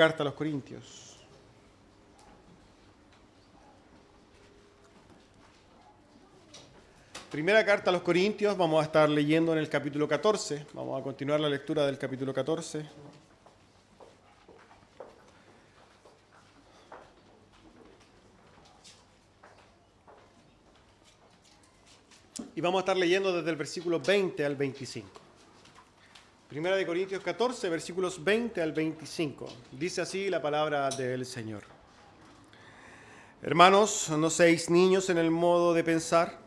Carta a los Corintios. Primera carta a los Corintios, vamos a estar leyendo en el capítulo 14. Vamos a continuar la lectura del capítulo 14. Y vamos a estar leyendo desde el versículo 20 al 25. Primera de Corintios 14, versículos 20 al 25. Dice así la palabra del Señor. Hermanos, no seáis niños en el modo de pensar,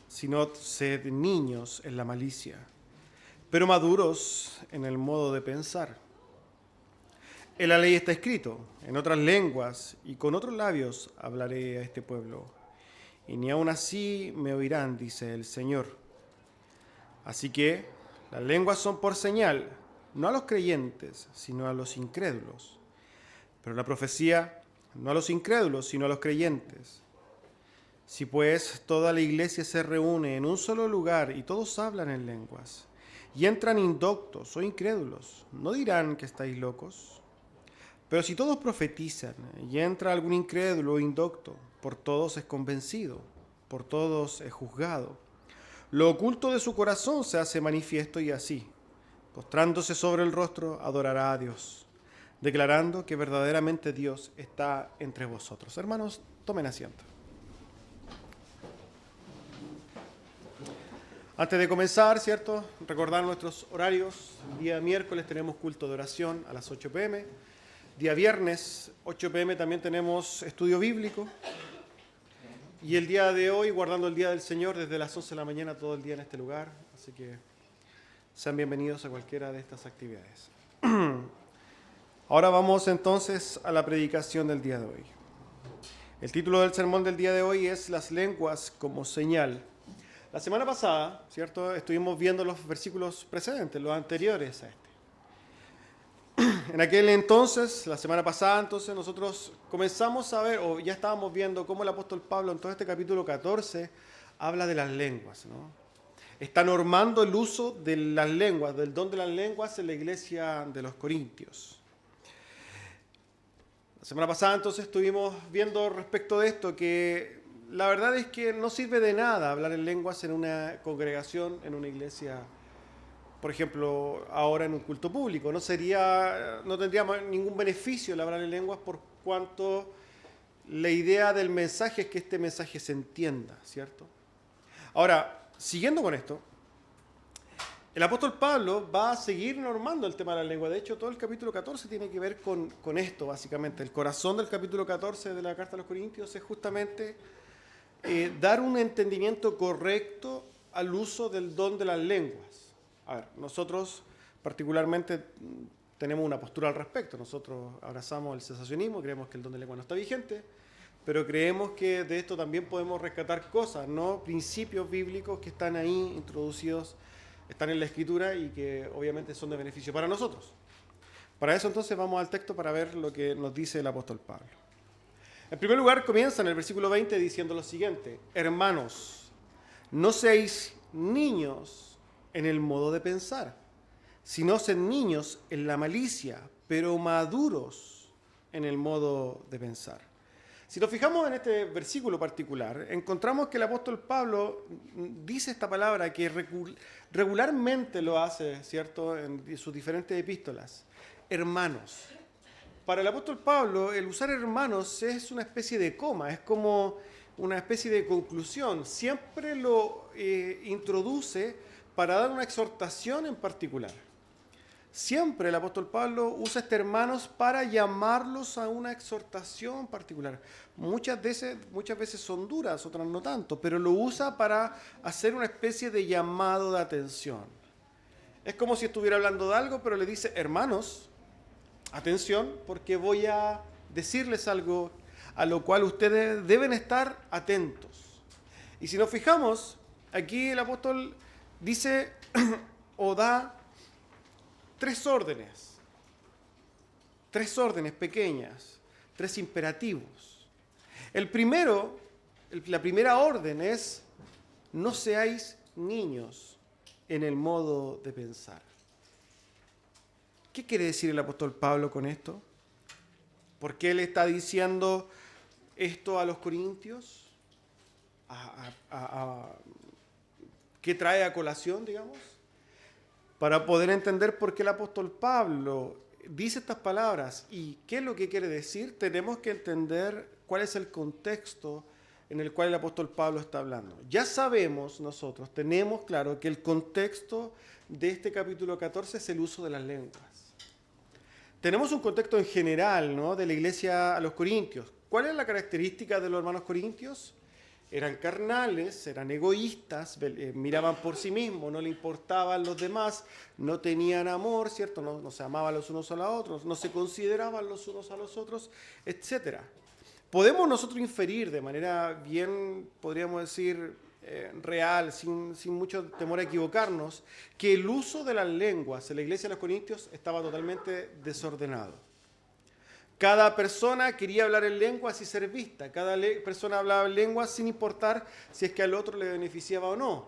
sino sed niños en la malicia, pero maduros en el modo de pensar. En la ley está escrito, en otras lenguas y con otros labios hablaré a este pueblo, y ni aun así me oirán, dice el Señor. Así que las lenguas son por señal, no a los creyentes, sino a los incrédulos. Pero la profecía, no a los incrédulos, sino a los creyentes. Si pues toda la iglesia se reúne en un solo lugar y todos hablan en lenguas, y entran indoctos o incrédulos, ¿no dirán que estáis locos? Pero si todos profetizan y entra algún incrédulo o indocto, por todos es convencido, por todos es juzgado. Lo oculto de su corazón se hace manifiesto y así, postrándose sobre el rostro, adorará a Dios, declarando que verdaderamente Dios está entre vosotros. Hermanos, tomen asiento. Antes de comenzar, ¿cierto? Recordar nuestros horarios. Día miércoles tenemos culto de oración a las 8 p.m. Día viernes, 8 p.m. también tenemos estudio bíblico. Y el día de hoy, guardando el Día del Señor, desde las 11 de la mañana todo el día en este lugar. Así que sean bienvenidos a cualquiera de estas actividades. Ahora vamos entonces a la predicación del día de hoy. El título del sermón del día de hoy es Las lenguas como señal. La semana pasada, ¿cierto? Estuvimos viendo los versículos precedentes, los anteriores a este. En aquel entonces, la semana pasada, entonces nosotros comenzamos a ver, o ya estábamos viendo cómo el apóstol Pablo en todo este capítulo 14 habla de las lenguas, ¿no? Está normando el uso de las lenguas, del don de las lenguas en la iglesia de los Corintios. La semana pasada entonces estuvimos viendo respecto de esto que la verdad es que no sirve de nada hablar en lenguas en una congregación, en una iglesia, por ejemplo, ahora en un culto público. No tendría ningún beneficio el hablar en lenguas por cuanto la idea del mensaje es que este mensaje se entienda, ¿cierto? Ahora, siguiendo con esto, el apóstol Pablo va a seguir normando el tema de la lengua. De hecho, todo el capítulo 14 tiene que ver con esto, básicamente. El corazón del capítulo 14 de la Carta a los Corintios es justamente dar un entendimiento correcto al uso del don de las lenguas. A ver, nosotros particularmente tenemos una postura al respecto. Nosotros abrazamos el cesacionismo, creemos que el don de lengua no está vigente, pero creemos que de esto también podemos rescatar cosas, ¿no? Principios bíblicos que están ahí introducidos, están en la Escritura y que obviamente son de beneficio para nosotros. Para eso entonces vamos al texto para ver lo que nos dice el apóstol Pablo. En primer lugar comienza en el versículo 20 diciendo lo siguiente: hermanos, no seáis niños en el modo de pensar, sino sed niños en la malicia, pero maduros en el modo de pensar. Si nos fijamos en este versículo particular, encontramos que el apóstol Pablo dice esta palabra que regularmente lo hace, ¿cierto?, en sus diferentes epístolas: hermanos. Para el apóstol Pablo, el usar hermanos es una especie de coma, es como una especie de conclusión. Siempre lo introduce para dar una exhortación en particular. Siempre el apóstol Pablo usa este hermanos para llamarlos a una exhortación particular. Muchas veces son duras, otras no tanto, pero lo usa para hacer una especie de llamado de atención. Es como si estuviera hablando de algo, pero le dice: hermanos, atención, porque voy a decirles algo a lo cual ustedes deben estar atentos. Y si nos fijamos, aquí el apóstol dice o da tres órdenes pequeñas, tres imperativos. La primera orden es: no seáis niños en el modo de pensar. ¿Qué quiere decir el apóstol Pablo con esto? ¿Por qué le está diciendo esto a los corintios? ¿Qué trae a colación, digamos? Para poder entender por qué el apóstol Pablo dice estas palabras y qué es lo que quiere decir, tenemos que entender cuál es el contexto en el cual el apóstol Pablo está hablando. Ya sabemos nosotros, tenemos claro que el contexto de este capítulo 14 es el uso de las lenguas. Tenemos un contexto en general, ¿no?, de la iglesia a los corintios. ¿Cuál es la característica de los hermanos corintios? Eran carnales, eran egoístas, miraban por sí mismos, no le importaban los demás, no tenían amor, ¿cierto? No se amaban los unos a los otros, no se consideraban los unos a los otros, etc. Podemos nosotros inferir de manera bien, podríamos decir, real, sin mucho temor a equivocarnos, que el uso de las lenguas en la iglesia de los corintios estaba totalmente desordenado. Cada persona quería hablar en lenguas y ser vista. Cada persona hablaba en lenguas sin importar si es que al otro le beneficiaba o no.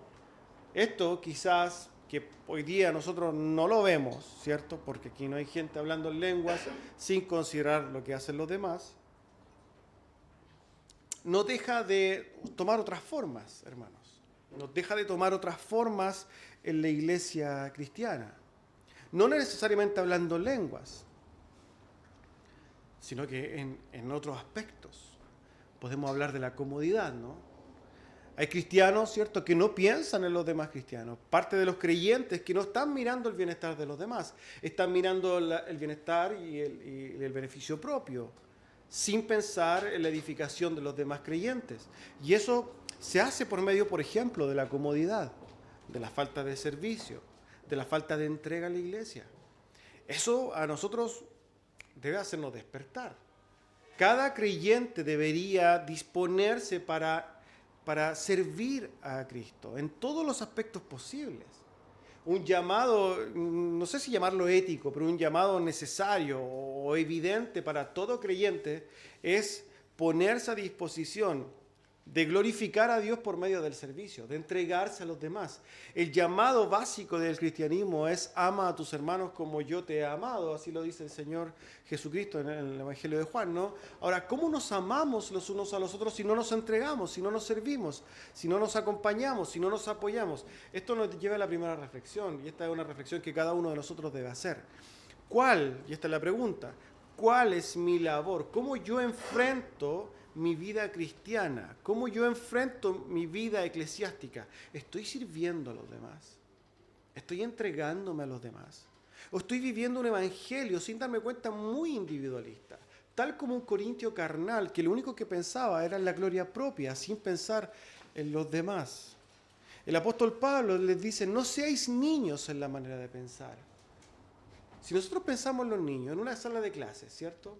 Esto quizás que hoy día nosotros no lo vemos, ¿cierto? Porque aquí no hay gente hablando en lenguas sin considerar lo que hacen los demás. No deja de tomar otras formas, hermanos. No deja de tomar otras formas en la iglesia cristiana. No necesariamente hablando lenguas, sino que en otros aspectos. Podemos hablar de la comodidad, ¿no? Hay cristianos, ¿cierto?, que no piensan en los demás cristianos. Parte de los creyentes que no están mirando el bienestar de los demás, están mirando el bienestar y el beneficio propio, sin pensar en la edificación de los demás creyentes. Y eso se hace por medio, por ejemplo, de la comodidad, de la falta de servicio, de la falta de entrega a la iglesia. Eso a nosotros debe hacernos despertar. Cada creyente debería disponerse para servir a Cristo en todos los aspectos posibles. Un llamado, no sé si llamarlo ético, pero un llamado necesario o evidente para todo creyente es ponerse a disposición de glorificar a Dios por medio del servicio, de entregarse a los demás. El llamado básico del cristianismo es ama a tus hermanos como yo te he amado, así lo dice el Señor Jesucristo en el Evangelio de Juan, ¿no? Ahora, ¿cómo nos amamos los unos a los otros si no nos entregamos, si no nos servimos, si no nos acompañamos, si no nos apoyamos? Esto nos lleva a la primera reflexión, y esta es una reflexión que cada uno de nosotros debe hacer. ¿Cuál? Y esta es la pregunta. ¿Cuál es mi labor? ¿Cómo yo enfrento mi vida cristiana? ¿Cómo yo enfrento mi vida eclesiástica? ¿Estoy sirviendo a los demás? ¿Estoy entregándome a los demás? ¿O estoy viviendo un evangelio sin darme cuenta muy individualista? Tal como un corintio carnal que lo único que pensaba era en la gloria propia, sin pensar en los demás. El apóstol Pablo les dice, no seáis niños en la manera de pensar. Si nosotros pensamos en los niños en una sala de clases, ¿cierto?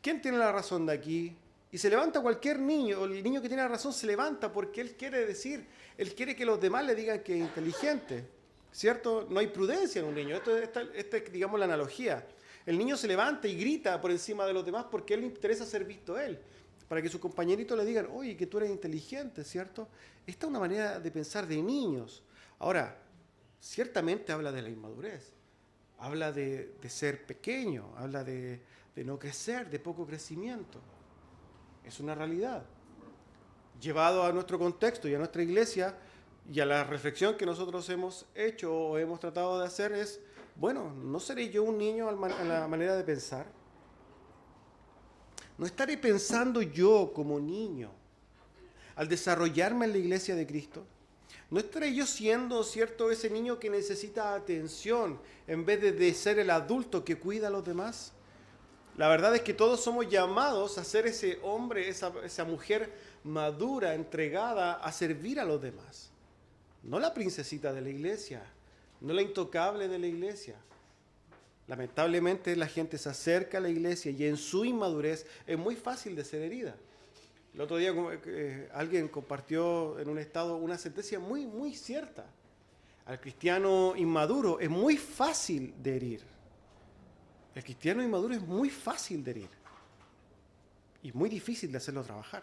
¿Quién tiene la razón de aquí? Y se levanta cualquier niño, o el niño que tiene la razón se levanta porque él quiere decir, él quiere que los demás le digan que es inteligente, ¿cierto? No hay prudencia en un niño, esta es, digamos, la analogía. El niño se levanta y grita por encima de los demás porque a él le interesa ser visto a él, para que sus compañeritos le digan, oye, que tú eres inteligente, ¿cierto? Esta es una manera de pensar de niños. Ahora, ciertamente habla de la inmadurez, habla de ser pequeño, habla de no crecer, de poco crecimiento. Es una realidad. Llevado a nuestro contexto y a nuestra iglesia y a la reflexión que nosotros hemos hecho o hemos tratado de hacer es, bueno, ¿no seré yo un niño a la manera de pensar? ¿No estaré pensando yo como niño al desarrollarme en la iglesia de Cristo? ¿No estaré yo siendo, cierto, ese niño que necesita atención en vez de ser el adulto que cuida a los demás? La verdad es que todos somos llamados a ser ese hombre, esa mujer madura, entregada a servir a los demás. No la princesita de la iglesia, no la intocable de la iglesia. Lamentablemente la gente se acerca a la iglesia y en su inmadurez es muy fácil de ser herida. El otro día alguien compartió en un estado una sentencia muy, muy cierta. Al cristiano inmaduro es muy fácil de herir. El cristiano inmaduro es muy fácil de herir y muy difícil de hacerlo trabajar.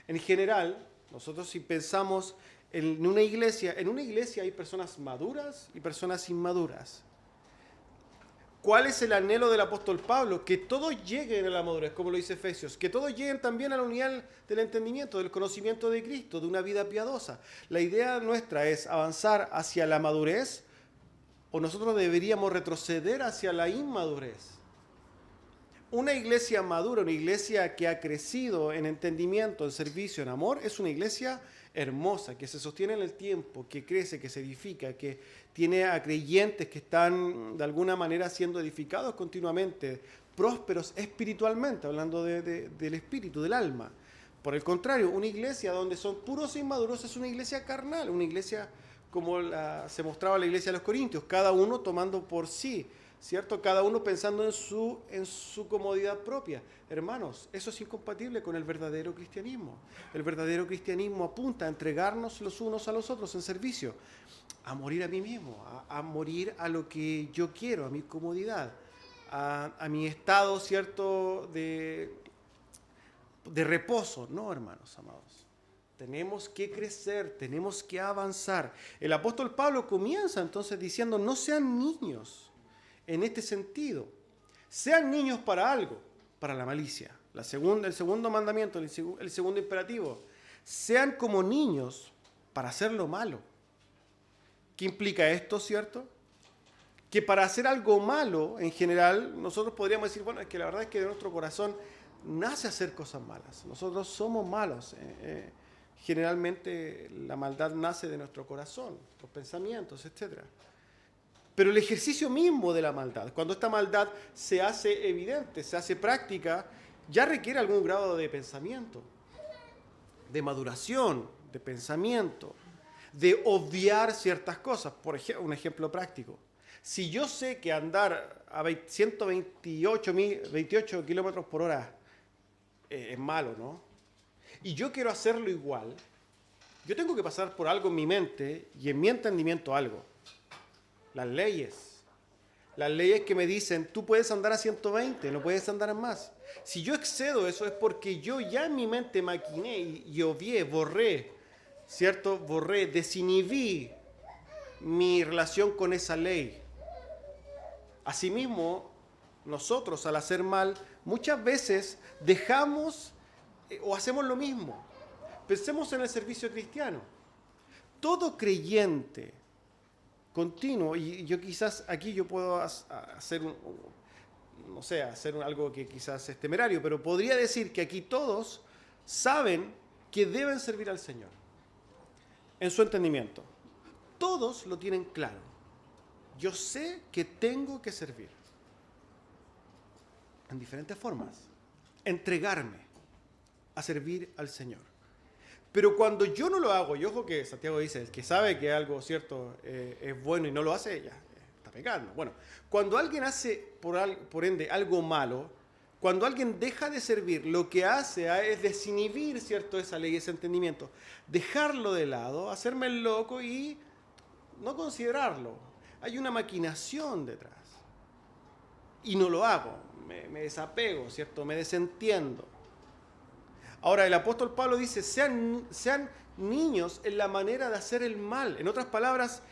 En general, nosotros si pensamos en una iglesia hay personas maduras y personas inmaduras. ¿Cuál es el anhelo del apóstol Pablo? Que todos lleguen a la madurez, como lo dice Efesios. Que todos lleguen también a la unidad del entendimiento, del conocimiento de Cristo, de una vida piadosa. La idea nuestra es avanzar hacia la madurez, o nosotros deberíamos retroceder hacia la inmadurez. Una iglesia madura, una iglesia que ha crecido en entendimiento, en servicio, en amor, es una iglesia hermosa, que se sostiene en el tiempo, que crece, que se edifica, que tiene a creyentes que están de alguna manera siendo edificados continuamente, prósperos espiritualmente, hablando del espíritu, del alma. Por el contrario, una iglesia donde son puros e inmaduros es una iglesia carnal, una iglesia como se mostraba la iglesia de los Corintios, cada uno tomando por sí, ¿cierto? Cada uno pensando en su comodidad propia. Hermanos, eso es incompatible con el verdadero cristianismo. El verdadero cristianismo apunta a entregarnos los unos a los otros en servicio, a morir a mí mismo, a morir a lo que yo quiero, a mi comodidad, a mi estado, ¿cierto?, de reposo. No, hermanos amados. Tenemos que crecer, tenemos que avanzar. El apóstol Pablo comienza entonces diciendo, no sean niños en este sentido. Sean niños para algo, para la malicia. El segundo mandamiento, el segundo imperativo. Sean como niños para hacer lo malo. ¿Qué implica esto, cierto? Que para hacer algo malo, en general, nosotros podríamos decir, bueno, es que la verdad es que de nuestro corazón nace hacer cosas malas. Nosotros somos malos. Generalmente la maldad nace de nuestro corazón, los pensamientos, etc. Pero el ejercicio mismo de la maldad, cuando esta maldad se hace evidente, se hace práctica, ya requiere algún grado de pensamiento, de maduración, de pensamiento, de obviar ciertas cosas. Por ejemplo, un ejemplo práctico. Si yo sé que andar a 128 kilómetros por hora es malo, ¿no? Y yo quiero hacerlo igual, yo tengo que pasar por algo en mi mente y en mi entendimiento algo. Las leyes. Las leyes que me dicen, tú puedes andar a 120, no puedes andar en más. Si yo excedo eso es porque yo ya en mi mente maquiné y obvié, borré, ¿cierto? Borré, desinhibí mi relación con esa ley. Asimismo, nosotros al hacer mal, muchas veces dejamos o hacemos lo mismo. Pensemos en el servicio cristiano. Todo creyente continuo, y yo quizás aquí yo puedo hacer algo que quizás es temerario, pero podría decir que aquí todos saben que deben servir al Señor en su entendimiento. Todos lo tienen claro. Yo sé que tengo que servir en diferentes formas, entregarme a servir al Señor. Pero cuando yo no lo hago, y ojo que Santiago dice, el que sabe que algo cierto es bueno y no lo hace, ya está pecando. Bueno, cuando alguien hace por ende algo malo, cuando alguien deja de servir, lo que hace es desinhibir, cierto, esa ley, ese entendimiento, dejarlo de lado, hacerme el loco y no considerarlo. Hay una maquinación detrás. Y no lo hago, me desapego, cierto, me desentiendo. Ahora, el apóstol Pablo dice, sean niños en la manera de hacer el mal. En otras palabras,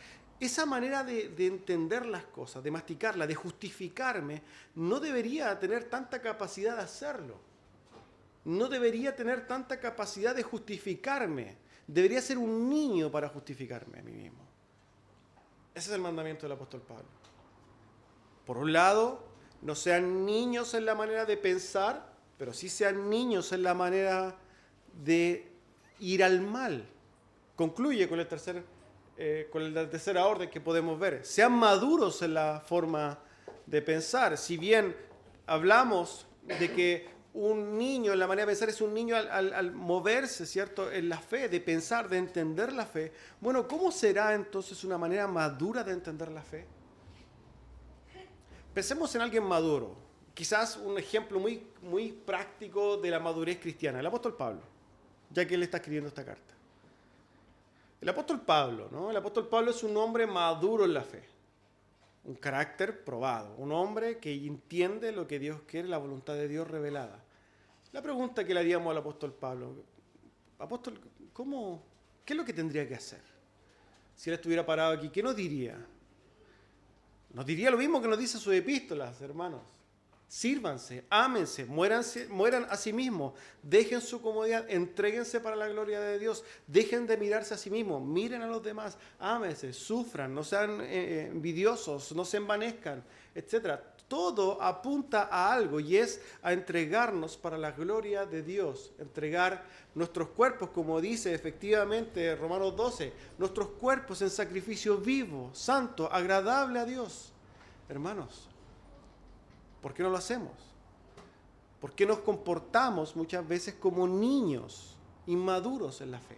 esa manera de entender las cosas, de masticarlas, de justificarme, no debería tener tanta capacidad de hacerlo. No debería tener tanta capacidad de justificarme. Debería ser un niño para justificarme a mí mismo. Ese es el mandamiento del apóstol Pablo. Por un lado, no sean niños en la manera de pensar, pero sí sean niños en la manera de ir al mal. Concluye con la tercera orden que podemos ver. Sean maduros en la forma de pensar. Si bien hablamos de que un niño en la manera de pensar es un niño al moverse, ¿cierto?, en la fe, de pensar, de entender la fe. Bueno, ¿cómo será entonces una manera madura de entender la fe? Pensemos en alguien maduro. Quizás un ejemplo muy, muy práctico de la madurez cristiana, el apóstol Pablo, ya que él está escribiendo esta carta. El apóstol Pablo, ¿no? El apóstol Pablo es un hombre maduro en la fe, un carácter probado, un hombre que entiende lo que Dios quiere, la voluntad de Dios revelada. La pregunta que le haríamos al apóstol Pablo, apóstol, ¿qué es lo que tendría que hacer? Si él estuviera parado aquí, ¿qué nos diría? Nos diría lo mismo que nos dice sus epístolas, hermanos. Sírvanse, ámense, mueran a sí mismos, dejen su comodidad, entréguense para la gloria de Dios, dejen de mirarse a sí mismos, miren a los demás, ámense, sufran, no sean envidiosos, no se envanezcan, etc. Todo apunta a algo y es a entregarnos para la gloria de Dios, entregar nuestros cuerpos, como dice efectivamente Romanos 12, nuestros cuerpos en sacrificio vivo, santo, agradable a Dios. Hermanos, ¿por qué no lo hacemos? ¿Por qué nos comportamos muchas veces como niños inmaduros en la fe?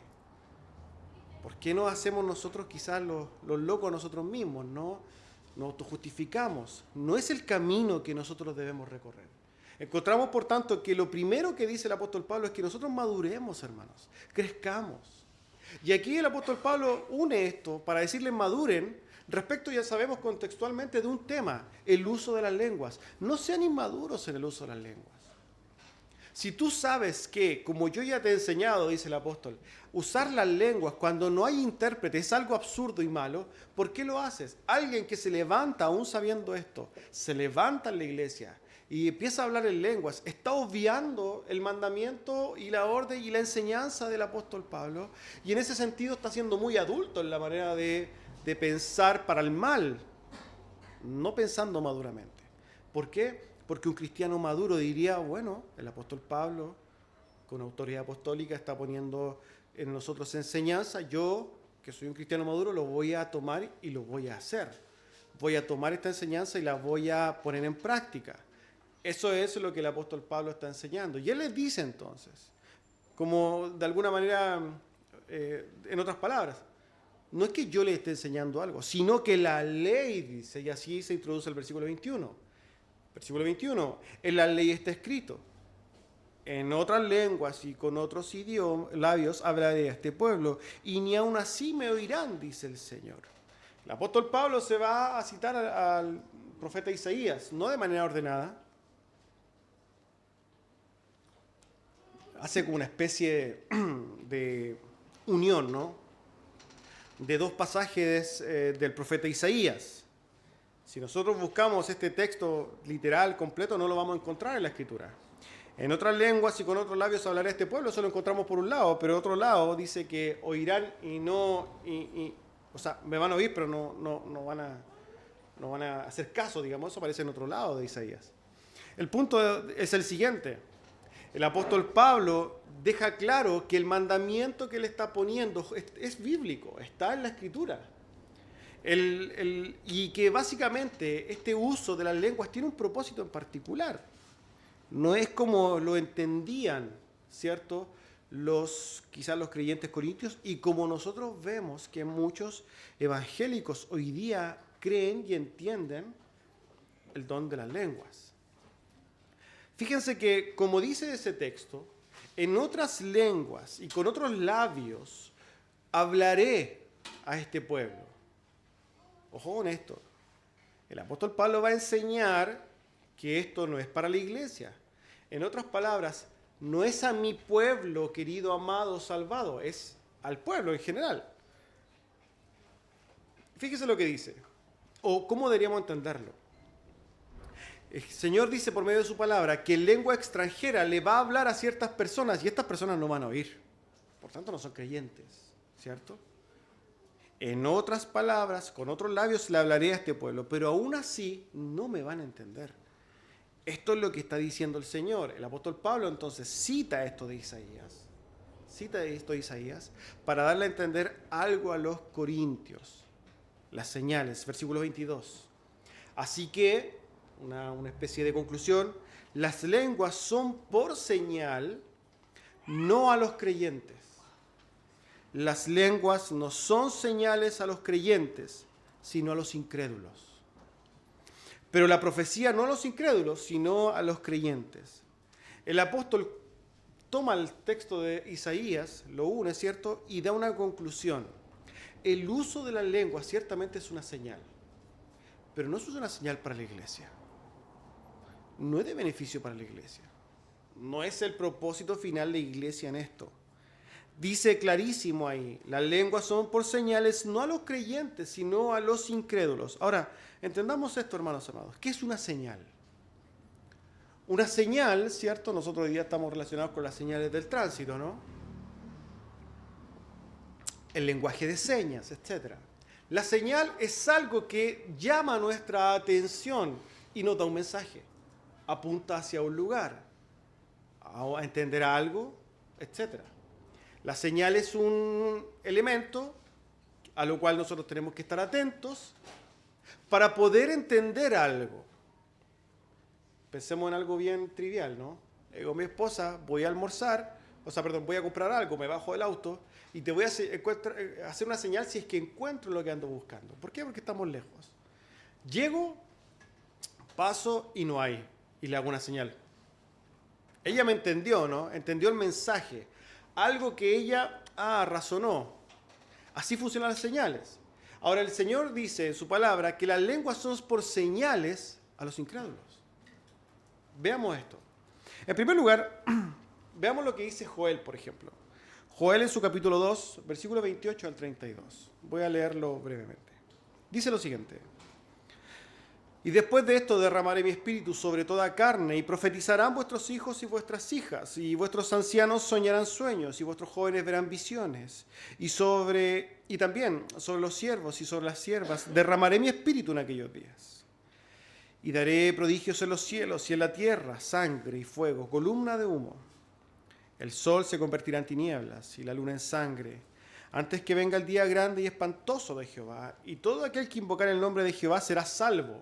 ¿Por qué no hacemos nosotros quizás los locos a nosotros mismos? No nos autojustificamos. No es el camino que nosotros debemos recorrer. Encontramos, por tanto, que lo primero que dice el apóstol Pablo es que nosotros maduremos, hermanos, crezcamos. Y aquí el apóstol Pablo une esto para decirles maduren respecto, ya sabemos contextualmente, de un tema, el uso de las lenguas. No sean inmaduros en el uso de las lenguas. Si tú sabes que, como yo ya te he enseñado, dice el apóstol, usar las lenguas cuando no hay intérprete es algo absurdo y malo, ¿por qué lo haces? Alguien que se levanta aún sabiendo esto, se levanta en la iglesia y empieza a hablar en lenguas, está obviando el mandamiento y la orden y la enseñanza del apóstol Pablo, y en ese sentido está siendo muy adulto en la manera de pensar para el mal, no pensando maduramente. ¿Por qué? Porque un cristiano maduro diría, bueno, el apóstol Pablo, con autoridad apostólica, está poniendo en nosotros enseñanza. Yo, que soy un cristiano maduro, lo voy a tomar y lo voy a hacer. Voy a tomar esta enseñanza y la voy a poner en práctica. Eso es lo que el apóstol Pablo está enseñando. Y él les dice entonces, como de alguna manera, en otras palabras, no es que yo les esté enseñando algo, sino que la ley dice, y así se introduce el versículo 21. Versículo 21, en la ley está escrito, en otras lenguas y con otros labios hablaré a este pueblo, y ni aun así me oirán, dice el Señor. El apóstol Pablo se va a citar al profeta Isaías, no de manera ordenada, hace como una especie de unión, ¿no?, de dos pasajes del profeta Isaías. Si nosotros buscamos este texto literal, completo, no lo vamos a encontrar en la Escritura. En otras lenguas y con otros labios hablaré a este pueblo, eso lo encontramos por un lado, pero otro lado dice que oirán y no, o sea, me van a oír, pero no van a hacer caso, digamos, eso aparece en otro lado de Isaías. El punto es el siguiente. El apóstol Pablo deja claro que el mandamiento que él está poniendo es bíblico, está en la Escritura. Y que básicamente este uso de las lenguas tiene un propósito en particular. No es como lo entendían, ¿cierto?, quizás los creyentes corintios, y como nosotros vemos que muchos evangélicos hoy día creen y entienden el don de las lenguas. Fíjense que, como dice ese texto, en otras lenguas y con otros labios hablaré a este pueblo. Ojo con esto. El apóstol Pablo va a enseñar que esto no es para la iglesia. En otras palabras, no es a mi pueblo, querido, amado, salvado, es al pueblo en general. Fíjese lo que dice, o cómo deberíamos entenderlo. El Señor dice por medio de su palabra que en lengua extranjera le va a hablar a ciertas personas y estas personas no van a oír. Por tanto, no son creyentes, ¿cierto? En otras palabras, con otros labios le hablaré a este pueblo, pero aún así no me van a entender. Esto es lo que está diciendo el Señor. El apóstol Pablo entonces cita esto de Isaías, para darle a entender algo a los corintios. Las señales, versículo 22. Así que, una especie de conclusión, las lenguas son por señal, no a los creyentes. Las lenguas no son señales a los creyentes, sino a los incrédulos. Pero la profecía no a los incrédulos, sino a los creyentes. El apóstol toma el texto de Isaías, lo une, ¿cierto?, y da una conclusión. El uso de la lengua ciertamente es una señal, pero no es una señal para la iglesia. No es de beneficio para la iglesia. No es el propósito final de la iglesia en esto. Dice clarísimo ahí, las lenguas son por señales no a los creyentes, sino a los incrédulos. Ahora, entendamos esto, hermanos amados. ¿Qué es una señal? Una señal, ¿cierto? Nosotros hoy día estamos relacionados con las señales del tránsito, ¿no? El lenguaje de señas, etc. La señal es algo que llama nuestra atención y nos da un mensaje. Apunta hacia un lugar, a entender algo, etc. La señal es un elemento a lo cual nosotros tenemos que estar atentos para poder entender algo. Pensemos en algo bien trivial, ¿no? Digo, mi esposa, voy a almorzar, voy a comprar algo, me bajo del auto y te voy a hacer una señal si es que encuentro lo que ando buscando. ¿Por qué? Porque estamos lejos. Llego, paso y no hay. Y le hago una señal. Ella me entendió, ¿no? Entendió el mensaje. Algo que ella razonó. Así funcionan las señales. Ahora el Señor dice en su palabra que las lenguas son por señales a los incrédulos. Veamos esto. En primer lugar, veamos lo que dice Joel, por ejemplo. Joel en su capítulo 2, versículo 28 al 32. Voy a leerlo brevemente. Dice lo siguiente. Y después de esto derramaré mi espíritu sobre toda carne, y profetizarán vuestros hijos y vuestras hijas, y vuestros ancianos soñarán sueños, y vuestros jóvenes verán visiones. Y también sobre los siervos y sobre las siervas derramaré mi espíritu en aquellos días. Y daré prodigios en los cielos y en la tierra, sangre y fuego, columna de humo. El sol se convertirá en tinieblas y la luna en sangre, antes que venga el día grande y espantoso de Jehová, y todo aquel que invocar el nombre de Jehová será salvo.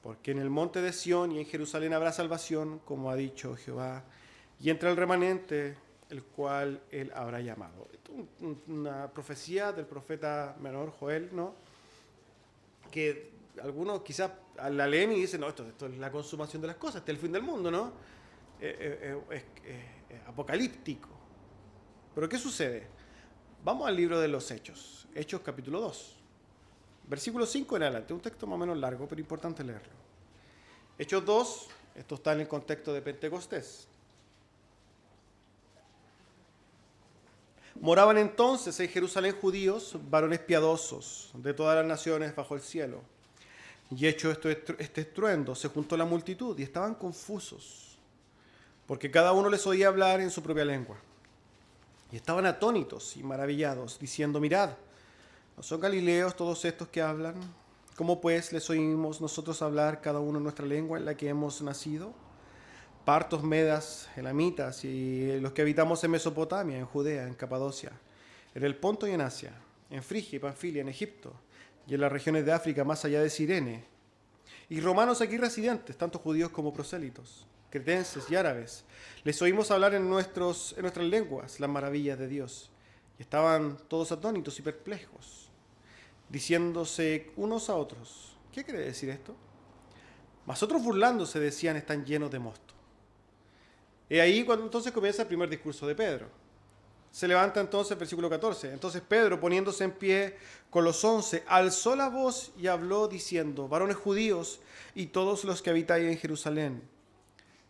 Porque en el monte de Sión y en Jerusalén habrá salvación, como ha dicho Jehová, y entre el remanente, el cual él habrá llamado. Esto es una profecía del profeta menor Joel, ¿no? Que algunos quizás la leen y dicen, no, esto es la consumación de las cosas, este es el fin del mundo, ¿no? Es apocalíptico. Pero ¿qué sucede? Vamos al libro de los Hechos, Hechos capítulo 2. Versículo 5 en adelante, un texto más o menos largo, pero importante leerlo. Hechos 2, esto está en el contexto de Pentecostés. Moraban entonces en Jerusalén judíos, varones piadosos, de todas las naciones bajo el cielo. Y hecho este estruendo, se juntó la multitud y estaban confusos, porque cada uno les oía hablar en su propia lengua. Y estaban atónitos y maravillados, diciendo, mirad, ¿no son galileos todos estos que hablan? ¿Cómo pues les oímos nosotros hablar cada uno en nuestra lengua en la que hemos nacido? Partos, medas, elamitas y los que habitamos en Mesopotamia, en Judea, en Capadocia, en el Ponto y en Asia, en Frigia y Panfilia, en Egipto y en las regiones de África más allá de Cirene. Y romanos aquí residentes, tanto judíos como prosélitos, cretenses y árabes, les oímos hablar en nuestras lenguas las maravillas de Dios. Y estaban todos atónitos y perplejos, diciéndose unos a otros, ¿qué quiere decir esto? Mas otros burlándose decían, están llenos de mosto. Y ahí cuando entonces comienza el primer discurso de Pedro. Se levanta entonces, versículo 14. Entonces Pedro, poniéndose en pie con los 11, alzó la voz y habló diciendo, varones judíos y todos los que habitáis en Jerusalén,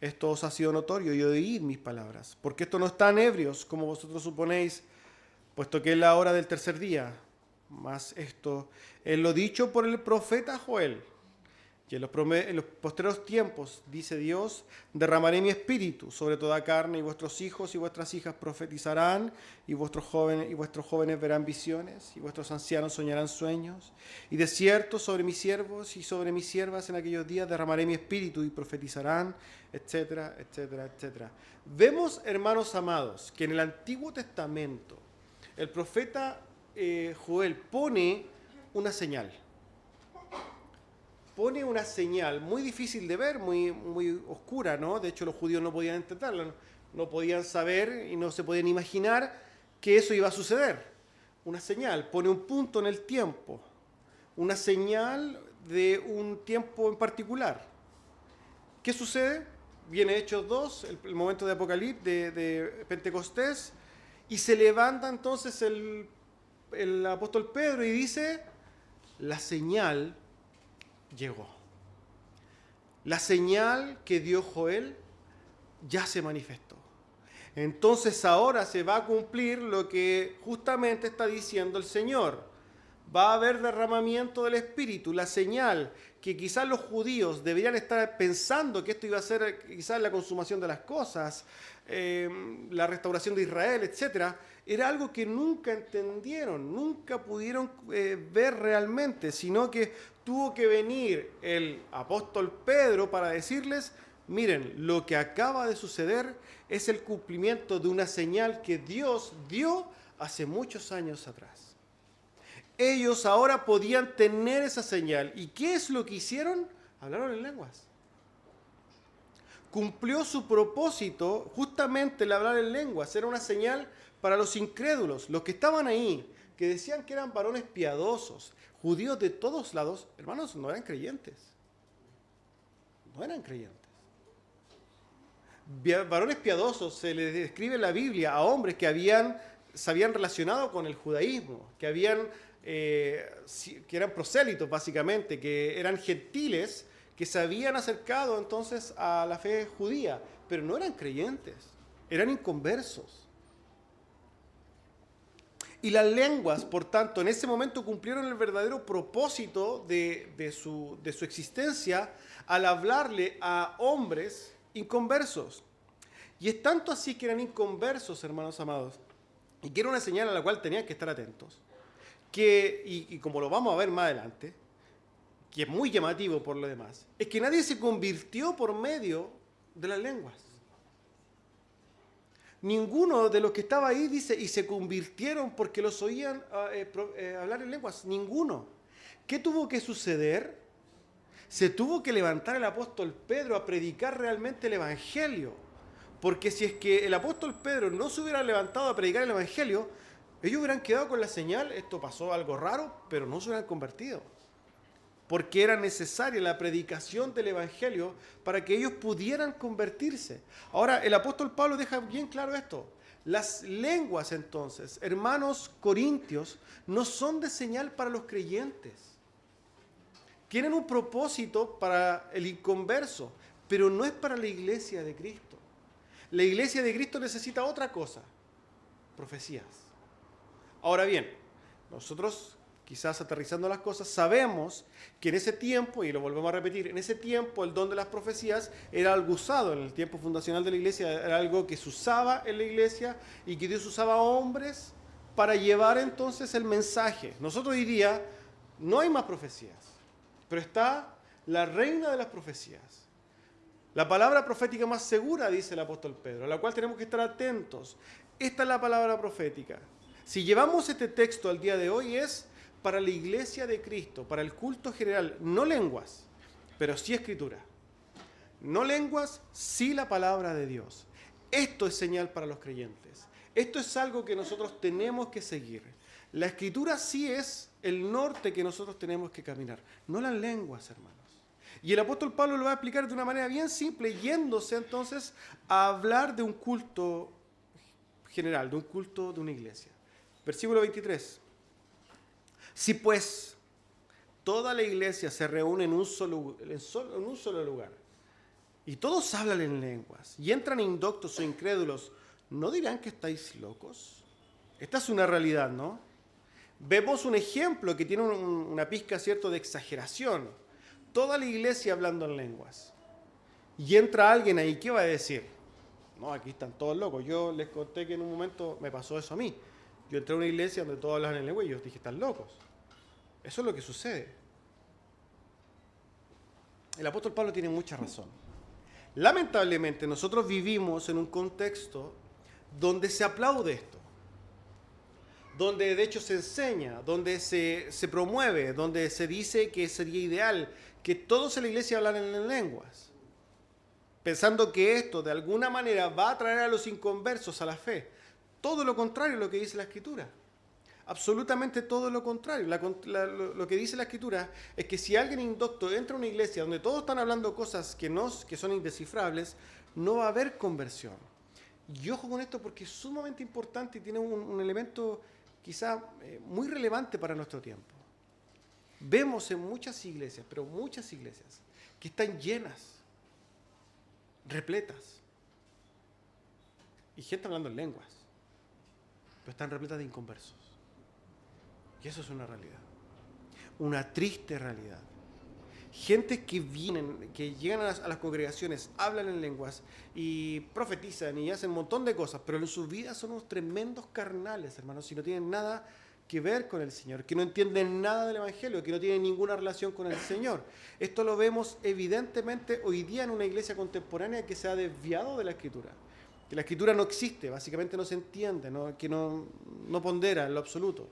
esto os ha sido notorio y oíd mis palabras, porque esto no están ebrios como vosotros suponéis, puesto que es la hora del tercer día. Mas esto es lo dicho por el profeta Joel. Y en los postreros tiempos, dice Dios, derramaré mi espíritu sobre toda carne, y vuestros hijos y vuestras hijas profetizarán, y vuestros jóvenes verán visiones, y vuestros ancianos soñarán sueños. Y de cierto sobre mis siervos y sobre mis siervas en aquellos días derramaré mi espíritu y profetizarán, etcétera, etcétera, etcétera. Vemos, hermanos amados, que en el Antiguo Testamento el profeta Joel pone una señal. Pone una señal muy difícil de ver, muy oscura, ¿no? De hecho, los judíos no podían entenderla, no podían saber y no se podían imaginar que eso iba a suceder. Una señal, pone un punto en el tiempo, una señal de un tiempo en particular. ¿Qué sucede? Viene Hechos 2, el momento de Apocalipsis, de Pentecostés, y se levanta entonces el apóstol Pedro y dice, la señal llegó. La señal que dio Joel ya se manifestó. Entonces ahora se va a cumplir lo que justamente está diciendo el Señor. Va a haber derramamiento del Espíritu, la señal que quizás los judíos deberían estar pensando que esto iba a ser quizás la consumación de las cosas, la restauración de Israel, etc. Era algo que nunca entendieron, nunca pudieron ver realmente, sino que tuvo que venir el apóstol Pedro para decirles: miren, lo que acaba de suceder es el cumplimiento de una señal que Dios dio hace muchos años atrás. Ellos ahora podían tener esa señal. ¿Y qué es lo que hicieron? Hablaron en lenguas. Cumplió su propósito justamente el hablar en lenguas. Era una señal para los incrédulos, los que estaban ahí, que decían que eran varones piadosos, judíos de todos lados. Hermanos, no eran creyentes. No eran creyentes. Varones piadosos se les describe en la Biblia a hombres que se habían relacionado con el judaísmo, que eran prosélitos básicamente, que eran gentiles, que se habían acercado entonces a la fe judía, pero no eran creyentes, eran inconversos. Y las lenguas, por tanto, en ese momento cumplieron el verdadero propósito de su existencia al hablarle a hombres inconversos. Y es tanto así que eran inconversos, hermanos amados, y que era una señal a la cual tenían que estar atentos, y como lo vamos a ver más adelante, que es muy llamativo por lo demás, es que nadie se convirtió por medio de las lenguas. Ninguno de los que estaba ahí dice, y se convirtieron porque los oían hablar en lenguas. Ninguno. ¿Qué tuvo que suceder? Se tuvo que levantar el apóstol Pedro a predicar realmente el Evangelio. Porque si es que el apóstol Pedro no se hubiera levantado a predicar el Evangelio, ellos hubieran quedado con la señal: esto pasó algo raro, pero no se hubieran convertido. Porque era necesaria la predicación del Evangelio para que ellos pudieran convertirse. Ahora, el apóstol Pablo deja bien claro esto. Las lenguas, entonces, hermanos corintios, no son de señal para los creyentes. Tienen un propósito para el inconverso, pero no es para la iglesia de Cristo. La iglesia de Cristo necesita otra cosa: profecías. Ahora bien, nosotros, quizás aterrizando las cosas, sabemos que en ese tiempo, y lo volvemos a repetir, en ese tiempo el don de las profecías era algo usado en el tiempo fundacional de la iglesia, era algo que se usaba en la iglesia y que Dios usaba a hombres para llevar entonces el mensaje. Nosotros hoy día no hay más profecías, pero está la reina de las profecías. La palabra profética más segura, dice el apóstol Pedro, a la cual tenemos que estar atentos. Esta es la palabra profética. Si llevamos este texto al día de hoy, es para la iglesia de Cristo, para el culto general, no lenguas, pero sí escritura. No lenguas, sí la palabra de Dios. Esto es señal para los creyentes. Esto es algo que nosotros tenemos que seguir. La escritura sí es el norte que nosotros tenemos que caminar, no las lenguas, hermanos. Y el apóstol Pablo lo va a explicar de una manera bien simple, yéndose entonces a hablar de un culto general, de un culto de una iglesia. Versículo 23. Si pues toda la iglesia se reúne en un solo lugar y todos hablan en lenguas y entran indoctos o incrédulos, ¿no dirán que estáis locos? Esta es una realidad, ¿no? Vemos un ejemplo que tiene una pizca, ¿cierto?, de exageración. Toda la iglesia hablando en lenguas. Y entra alguien ahí, ¿qué va a decir? No, aquí están todos locos. Yo les conté que en un momento me pasó eso a mí. Yo entré a una iglesia donde todos hablaban en lengua y yo dije: están locos. Eso es lo que sucede. El apóstol Pablo tiene mucha razón. Lamentablemente nosotros vivimos en un contexto donde se aplaude esto, donde de hecho se enseña, donde se promueve, donde se dice que sería ideal que todos en la iglesia hablaran en lenguas, pensando que esto de alguna manera va a traer a los inconversos a la fe. Todo lo contrario a lo que dice la Escritura. Absolutamente todo lo contrario. Lo que dice la Escritura es que si alguien indocto entra a una iglesia donde todos están hablando cosas que son indescifrables, no va a haber conversión. Y ojo con esto porque es sumamente importante y tiene un elemento quizá muy relevante para nuestro tiempo. Vemos en muchas iglesias, pero muchas iglesias, que están llenas, repletas, y gente hablando en lenguas, pero están repletas de inconversos. Y eso es una realidad, una triste realidad. Gente que vienen, que llegan a las congregaciones, hablan en lenguas y profetizan y hacen un montón de cosas, pero en sus vidas son unos tremendos carnales, hermanos, y no tienen nada que ver con el Señor, que no entienden nada del Evangelio, que no tienen ninguna relación con el Señor. Esto lo vemos evidentemente hoy día en una iglesia contemporánea que se ha desviado de la Escritura. Que la Escritura no existe, básicamente no se entiende, ¿no? Que no pondera en lo absoluto.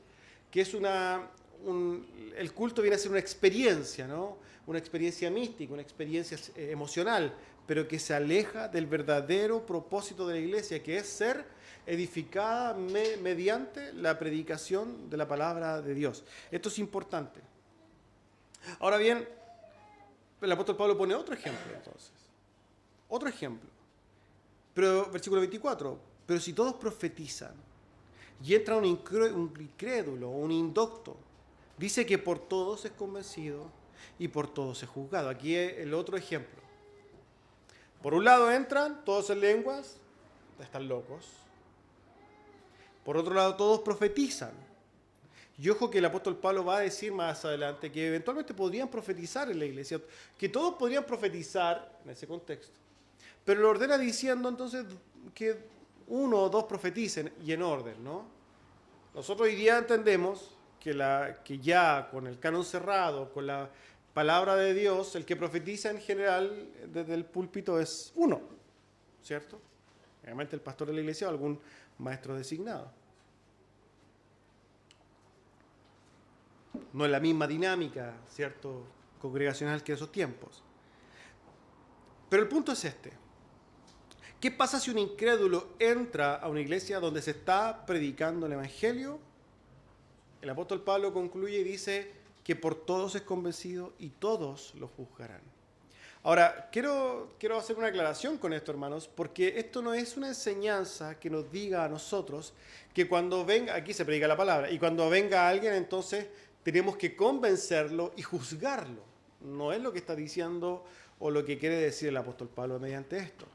Que es el culto viene a ser una experiencia, ¿no? Una experiencia mística, una experiencia emocional, pero que se aleja del verdadero propósito de la iglesia, que es ser edificada mediante la predicación de la palabra de Dios. Esto es importante. Ahora bien, el apóstol Pablo pone otro ejemplo entonces. Otro ejemplo. Pero, versículo 24. Pero si todos profetizan y entra un incrédulo o un indocto, dice que por todos es convencido y por todos es juzgado. Aquí es el otro ejemplo. Por un lado entran todos en lenguas, están locos. Por otro lado todos profetizan. Y ojo que el apóstol Pablo va a decir más adelante que eventualmente podrían profetizar en la iglesia, que todos podrían profetizar en ese contexto. Pero lo ordena diciendo entonces que uno o dos profeticen y en orden, ¿no? Nosotros hoy día entendemos que ya con el canon cerrado, con la palabra de Dios, el que profetiza en general desde el púlpito es uno, ¿cierto? Obviamente el pastor de la iglesia o algún maestro designado. No es la misma dinámica, ¿cierto?, congregacional que esos tiempos. Pero el punto es este. ¿Qué pasa si un incrédulo entra a una iglesia donde se está predicando el Evangelio? El apóstol Pablo concluye y dice que por todos es convencido y todos lo juzgarán. Ahora, quiero hacer una aclaración con esto, hermanos, porque esto no es una enseñanza que nos diga a nosotros que cuando venga, aquí se predica la palabra, y cuando venga alguien entonces tenemos que convencerlo y juzgarlo. No es lo que está diciendo o lo que quiere decir el apóstol Pablo mediante esto.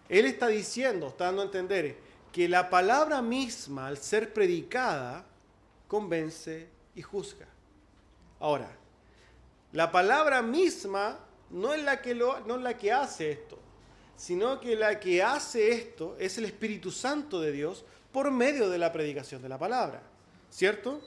Él está diciendo, está dando a entender que la palabra misma, al ser predicada, convence y juzga. Ahora, la palabra misma no es la que hace esto, sino que la que hace esto es el Espíritu Santo de Dios por medio de la predicación de la palabra, ¿cierto?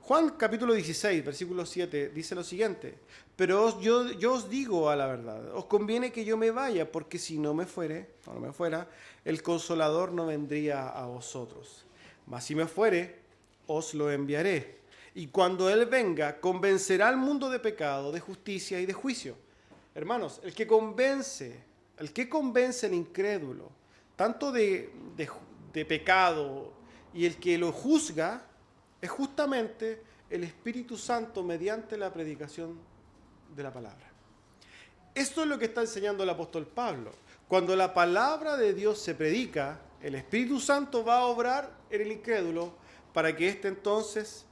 Juan capítulo 16, versículo 7 dice lo siguiente: pero yo os digo a la verdad, os conviene que yo me vaya, porque si no me fuera, el Consolador no vendría a vosotros. Mas si me fuere, os lo enviaré. Y cuando Él venga, convencerá al mundo de pecado, de justicia y de juicio. Hermanos, el que convence al incrédulo, tanto de pecado, y el que lo juzga, es justamente el Espíritu Santo mediante la predicación de la palabra. Esto es lo que está enseñando el apóstol Pablo. Cuando la palabra de Dios se predica, el Espíritu Santo va a obrar en el incrédulo para que éste entonces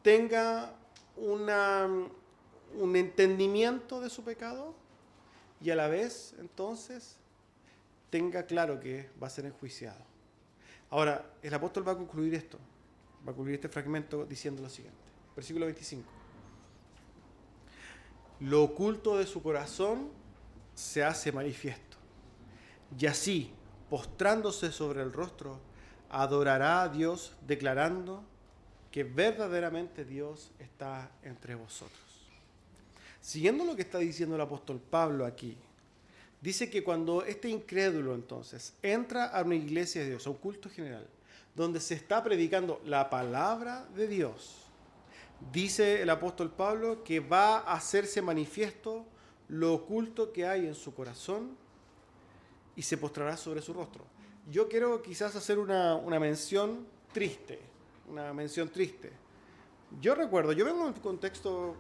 tenga un entendimiento de su pecado y a la vez entonces tenga claro que va a ser enjuiciado. Ahora, el apóstol va a concluir esto. Va a concluir este fragmento diciendo lo siguiente. Versículo 25. Lo oculto de su corazón se hace manifiesto. Y así, postrándose sobre el rostro, adorará a Dios, declarando que verdaderamente Dios está entre vosotros. Siguiendo lo que está diciendo el apóstol Pablo aquí, dice que cuando este incrédulo entonces entra a una iglesia de Dios, a un culto general, donde se está predicando la palabra de Dios, dice el apóstol Pablo que va a hacerse manifiesto lo oculto que hay en su corazón y se postrará sobre su rostro. Yo quiero quizás hacer una mención triste, Yo recuerdo, yo vengo de un contexto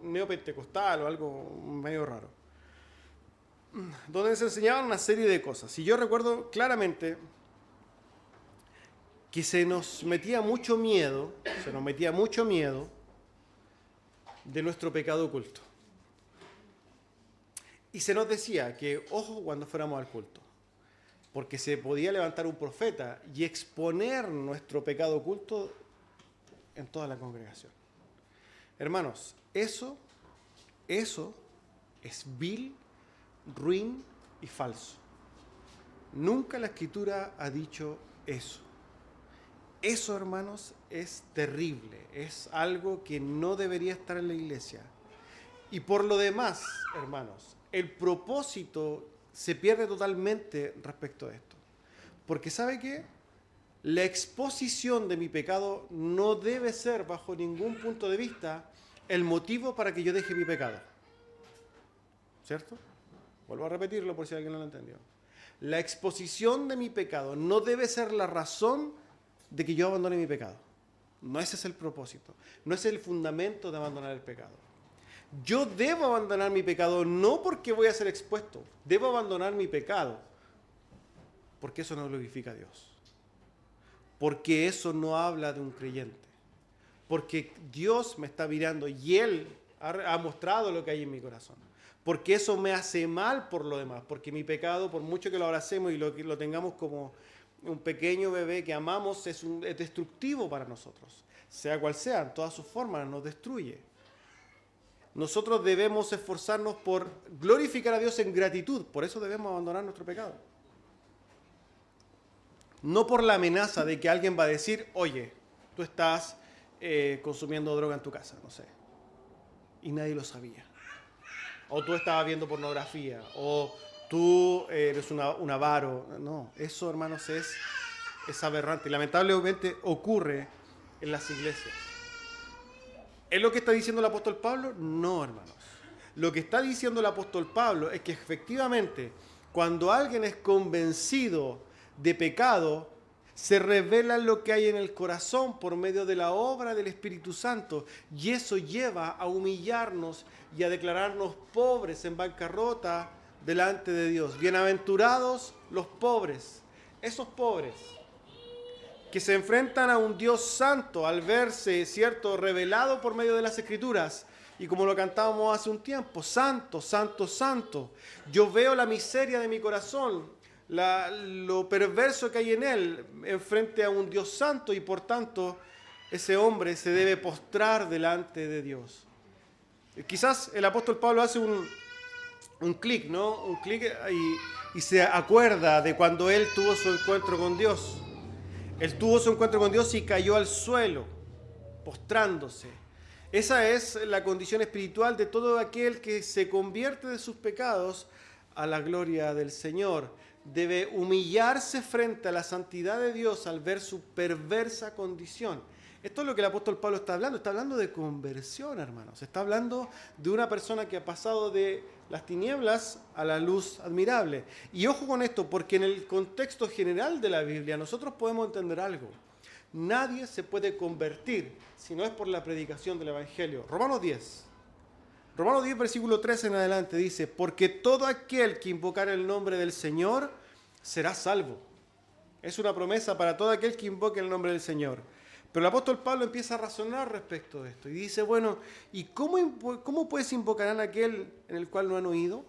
neopentecostal o algo medio raro, donde se enseñaban una serie de cosas. Y yo recuerdo claramente que se nos metía mucho miedo de nuestro pecado oculto. Y se nos decía que, ojo, cuando fuéramos al culto, porque se podía levantar un profeta y exponer nuestro pecado oculto en toda la congregación. Hermanos, eso es vil, ruin y falso. Nunca la Escritura ha dicho eso. Eso, hermanos, es terrible, es algo que no debería estar en la iglesia. Y por lo demás, hermanos, el propósito se pierde totalmente respecto a esto. Porque ¿sabe qué? La exposición de mi pecado no debe ser, bajo ningún punto de vista, el motivo para que yo deje mi pecado. ¿Cierto? Vuelvo a repetirlo por si alguien no lo entendió. La exposición de mi pecado no debe ser la razón de que yo abandone mi pecado. No ese es el propósito. No es el fundamento de abandonar el pecado. Yo debo abandonar mi pecado no porque voy a ser expuesto. Debo abandonar mi pecado porque eso no glorifica a Dios. Porque eso no habla de un creyente. Porque Dios me está mirando y Él ha mostrado lo que hay en mi corazón. Porque eso me hace mal por lo demás. Porque mi pecado, por mucho que lo abracemos y lo tengamos como un pequeño bebé que amamos, es destructivo para nosotros. Sea cual sea, en todas sus formas, nos destruye. Nosotros debemos esforzarnos por glorificar a Dios en gratitud. Por eso debemos abandonar nuestro pecado. No por la amenaza de que alguien va a decir, oye, tú estás consumiendo droga en tu casa, no sé. Y nadie lo sabía. O tú estabas viendo pornografía. O tú eres un avaro. No, eso, hermanos, es aberrante. Y lamentablemente ocurre en las iglesias. ¿Es lo que está diciendo el apóstol Pablo? No, hermanos. Lo que está diciendo el apóstol Pablo es que efectivamente, cuando alguien es convencido de pecado, se revela lo que hay en el corazón por medio de la obra del Espíritu Santo. Y eso lleva a humillarnos y a declararnos pobres en bancarrota delante de Dios. Bienaventurados los pobres, esos pobres que se enfrentan a un Dios santo al verse, ¿cierto?, revelado por medio de las Escrituras. Y como lo cantábamos hace un tiempo, santo, santo, santo. Yo veo la miseria de mi corazón, lo perverso que hay en él, enfrente a un Dios santo, y por tanto ese hombre se debe postrar delante de Dios. Quizás el apóstol Pablo hace un clic, ¿no? Un clic y se acuerda de cuando él tuvo su encuentro con Dios. Él tuvo su encuentro con Dios y cayó al suelo, postrándose. Esa es la condición espiritual de todo aquel que se convierte de sus pecados a la gloria del Señor. Debe humillarse frente a la santidad de Dios al ver su perversa condición. Esto es lo que el apóstol Pablo está hablando de conversión, hermanos. Está hablando de una persona que ha pasado de las tinieblas a la luz admirable. Y ojo con esto, porque en el contexto general de la Biblia nosotros podemos entender algo. Nadie se puede convertir si no es por la predicación del Evangelio. Romanos 10, versículo 13 en adelante dice, porque todo aquel que invocar el nombre del Señor será salvo. Es una promesa para todo aquel que invoque el nombre del Señor. Pero el apóstol Pablo empieza a razonar respecto de esto y dice, bueno, ¿y cómo pues invocarán a aquel en el cual no han oído?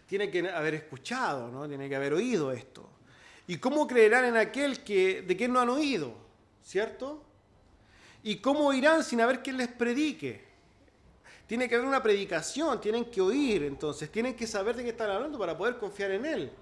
Tiene que haber escuchado, ¿no? Tiene que haber oído esto. ¿Y cómo creerán en aquel de quien no han oído? ¿Cierto? ¿Y cómo irán sin haber quien les predique? Tiene que haber una predicación, tienen que oír, entonces, tienen que saber de qué están hablando para poder confiar en él.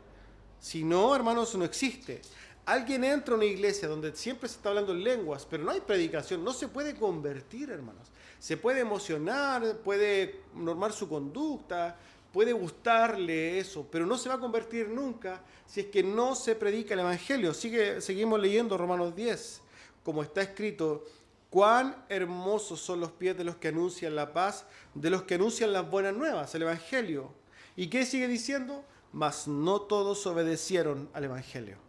Si no, hermanos, no existe. Alguien entra a una iglesia donde siempre se está hablando en lenguas, pero no hay predicación, no se puede convertir, hermanos. Se puede emocionar, puede normar su conducta, puede gustarle eso, pero no se va a convertir nunca si es que no se predica el Evangelio. Seguimos leyendo Romanos 10, como está escrito, cuán hermosos son los pies de los que anuncian la paz, de los que anuncian las buenas nuevas, el Evangelio. ¿Y qué sigue diciendo? Mas no todos obedecieron al Evangelio.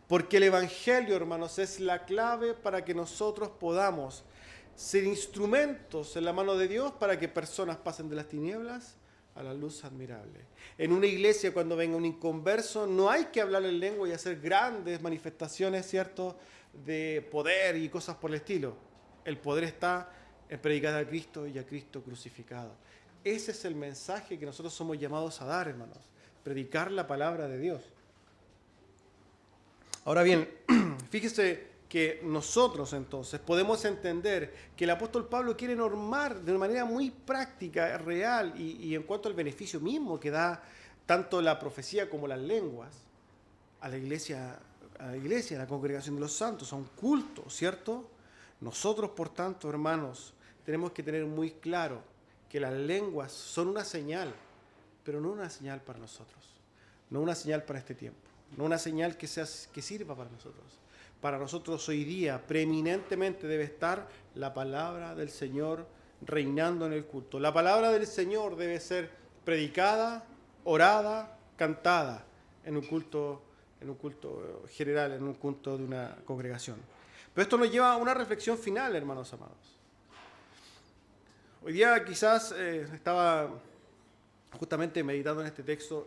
Porque el Evangelio, hermanos, es la clave para que nosotros podamos ser instrumentos en la mano de Dios para que personas pasen de las tinieblas a la luz admirable. En una iglesia, cuando venga un inconverso, no hay que hablar en lengua y hacer grandes manifestaciones, ¿cierto?, de poder y cosas por el estilo. El poder está en predicar a Cristo y a Cristo crucificado. Ese es el mensaje que nosotros somos llamados a dar, hermanos. predicar la palabra de Dios. Ahora bien, fíjese que nosotros entonces podemos entender que el apóstol Pablo quiere normar de una manera muy práctica, real y en cuanto al beneficio mismo que da tanto la profecía como las lenguas a la iglesia, a la congregación de los santos, a un culto, ¿cierto? Nosotros, por tanto, hermanos, tenemos que tener muy claro que las lenguas son una señal, pero no una señal para nosotros, no una señal para este tiempo, no una señal que sirva para nosotros. Para nosotros hoy día preeminentemente debe estar la palabra del Señor reinando en el culto. La palabra del Señor debe ser predicada, orada, cantada en un culto general, en un culto de una congregación. Pero esto nos lleva a una reflexión final, hermanos amados. Hoy día quizás estaba justamente meditando en este texto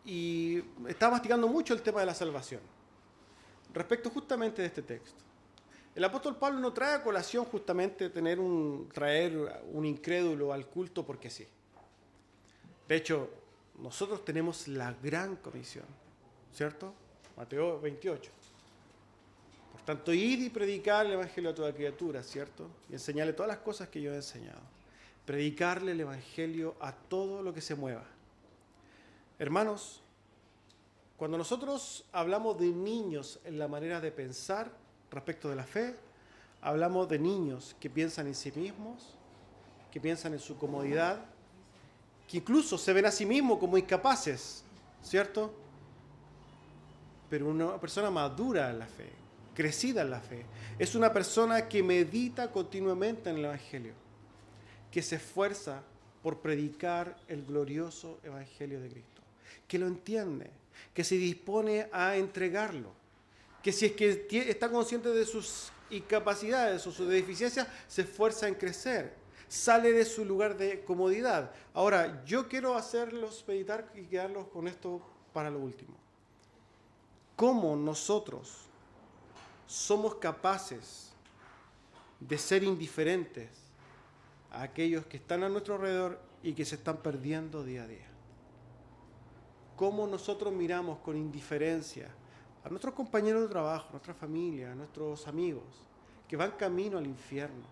y estaba masticando mucho el tema de la salvación. Respecto justamente de este texto. El apóstol Pablo no trae a colación justamente traer un incrédulo al culto porque sí. De hecho, nosotros tenemos la gran comisión, ¿cierto? Mateo 28. Por tanto, id y predicar el evangelio a toda criatura, ¿cierto? Y enseñarle todas las cosas que yo he enseñado. Predicarle el evangelio a todo lo que se mueva. Hermanos, cuando nosotros hablamos de niños en la manera de pensar respecto de la fe, hablamos de niños que piensan en sí mismos, que piensan en su comodidad, que incluso se ven a sí mismos como incapaces, ¿cierto? Pero una persona madura en la fe, crecida en la fe, es una persona que medita continuamente en el Evangelio, que se esfuerza por predicar el glorioso Evangelio de Cristo, que lo entiende, que se dispone a entregarlo, que si es que está consciente de sus incapacidades o sus deficiencias, se esfuerza en crecer, sale de su lugar de comodidad. Ahora, yo quiero hacerlos meditar y quedarlos con esto para lo último. ¿Cómo nosotros somos capaces de ser indiferentes a aquellos que están a nuestro alrededor y que se están perdiendo día a día? ¿Cómo nosotros miramos con indiferencia a nuestros compañeros de trabajo, a nuestra familia, a nuestros amigos que van camino al infierno?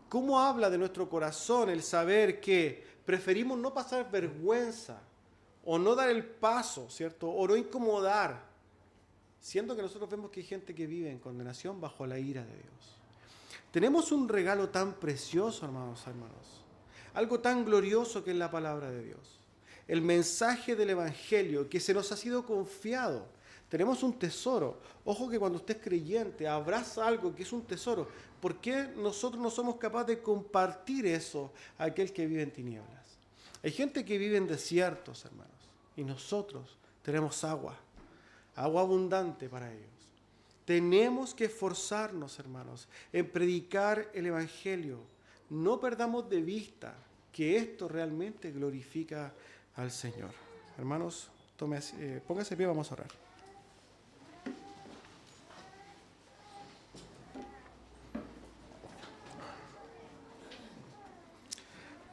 ¿Cómo habla de nuestro corazón el saber que preferimos no pasar vergüenza o no dar el paso, ¿cierto? O no incomodar, siendo que nosotros vemos que hay gente que vive en condenación bajo la ira de Dios? Tenemos un regalo tan precioso, hermanos, algo tan glorioso que es la palabra de Dios. El mensaje del Evangelio que se nos ha sido confiado. Tenemos un tesoro. Ojo que cuando usted es creyente, abraza algo que es un tesoro. ¿Por qué nosotros no somos capaces de compartir eso a aquel que vive en tinieblas? Hay gente que vive en desiertos, hermanos, y nosotros tenemos agua abundante para ellos. Tenemos que esforzarnos, hermanos, en predicar el Evangelio. No perdamos de vista que esto realmente glorifica al Señor. Hermanos, póngase de pie, vamos a orar.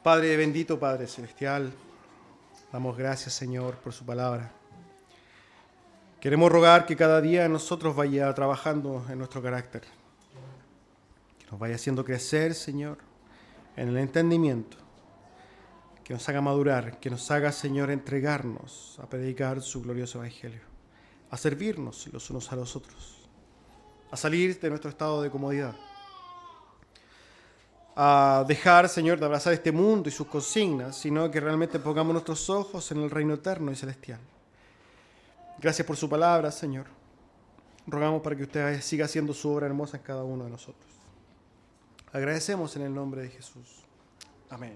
Padre bendito, Padre celestial, damos gracias, Señor, por su palabra. Queremos rogar que cada día nosotros vaya trabajando en nuestro carácter, que nos vaya haciendo crecer, Señor, en el entendimiento, que nos haga madurar, que nos haga, Señor, entregarnos a predicar su glorioso Evangelio, a servirnos los unos a los otros, a salir de nuestro estado de comodidad, a dejar, Señor, de abrazar este mundo y sus consignas, sino que realmente pongamos nuestros ojos en el reino eterno y celestial. Gracias por su palabra, Señor. Rogamos para que usted siga haciendo su obra hermosa en cada uno de nosotros. Agradecemos en el nombre de Jesús. Amén.